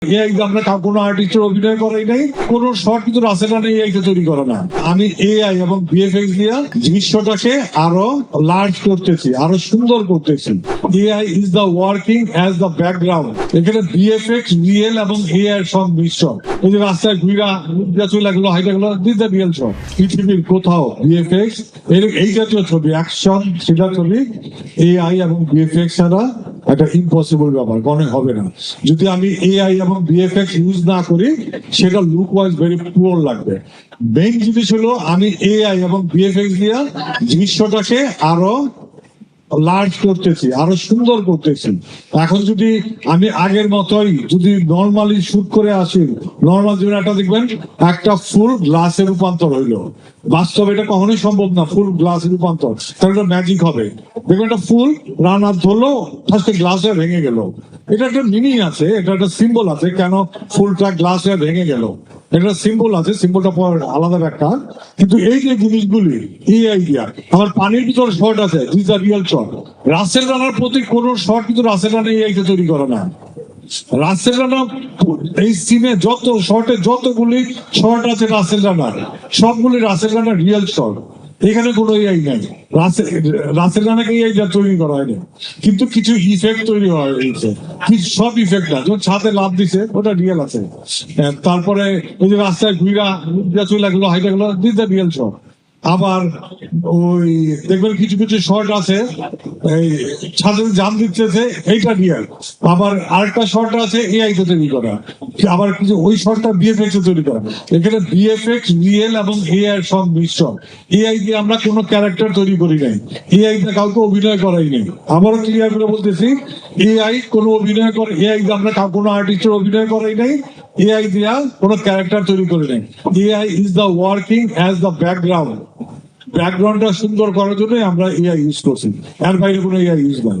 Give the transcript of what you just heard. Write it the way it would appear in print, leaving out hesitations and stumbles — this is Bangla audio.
এআই আমরা কোনো আর্টিস্টের অভিনয় করাই নাই, কোনো শর্ট কিন্তু রাসেল রানা এআই তৈরি করে না। আমি এআই এবং ভিএফএক্স দিয়ে দৃশ্যটাকে আরো লার্জ করতেছি, আরো সুন্দর করতেছি। AI is the working as the background. এখানে ভিএফএক্স রিয়েল এবং এআই সব মিশ্রণ। এই যে রাস্তায় ঘুরা চলে গেলো, হাইটা গেলো, দিস দ্য রিয়েল শট। পৃথিবীর কোথাও ভিএফএক্স এই জাতীয় ছবি, অ্যাকশন থ্রিলার ছবি এআই এবং ভিএফএক্স ছাড়া একটা ইম্পসিবল ব্যাপার, মনে হবে না। যদি আমি এআই এবং ভিএফএক্স ইউজ না করি, সেটা লুক ওয়াইজ ভেরি পুয়ার লাগবে। মেইন জিনিস হলো আমি এআই এবং ভিএফএক্স দিয়ে দৃশ্যটাকে আরো লার্জ করতেছি, আরো সুন্দর করতেছি। এখন যদি আমি আগের মতোই যদি নর্মালি শুট করে আসি, নর্মাল জীবনে একটা দেখবেন একটা ফুল গ্লাসে রূপান্তর হইলো, বাস্তবে এটা কখনোই সম্ভব না। ফুল গ্লাসে রূপান্তর তাহলে ম্যাজিক হবে। দেখবেন একটা ফুল রানার ধরলো, ফার্স্টে গ্লাসে ভেঙে গেল। এটা একটা মিনিং আছে, এটা একটা সিম্বল আছে, কেন ফুলটা গ্লাসে ভেঙে গেল, এটা সিম্বল আছে, সিম্বলটা পর আলাদা একটা। কিন্তু এই যে জিনিসগুলি এআই দিয়া, আমার পানির ভিতরে শর্ট আছে, this are real short. Russell রানার প্রতি কোন শর্ট কিন্তু রাসেল রানা এআই তৈরি করে না। রাসেল রানা এই সিনে যত শর্টে যতগুলি শর্ট আছে রাসেল রানার, সবগুলি রাসেল রানার রিয়েল শর্ট। এখানে কোনো এআই নাই। রাসেল রানাকে এআই তৈরি করা হয়নি, কিন্তু কিছু ইফেক্ট তৈরি হয়েছে, কিছু সব ইফেক্ট না। যখন ছাদে লাভ দিছে ওটা রিয়েল আছে। তারপরে ওই যে রাস্তায় ঘুরা চলে গেলো, হাইটা গেলো, দিস দ্য রিয়েল শট। আবার ওই দেখবেন কিছু কিছু শর্ট আছে এই ছাদে জাম দিতেছে, এইটা রিয়েল। আবার আরেকটা শর্ট আছে এআই তে তৈরি করা, আবার কিছু ওই শর্টটা ভিএফএক্স এ তৈরি করা। এখানে ভিএফএক্স রিয়েল এবং এআই সব মিশ্রণ। এআই দিয়ে আমরা কোনো ক্যারেক্টার তৈরি করি নাই, এআই তে কাউকে অভিনয় করাই নাই। আবারও ক্লিয়ার করে বলতেছি, এআই কোনো অভিনয় করে, এআই দিয়ে আমরা কোনো আর্টিস্টের অভিনয় করাই নাই, এআই দিয়া কোনো ক্যারেক্টার তৈরি করে নাই। AI is the working as the background. ব্যাকগ্রাউন্ডটা সুন্দর করার জন্য আমরা এআই ইউজ করছি, এর বাইরে কোনো এআই ইউজ নাই।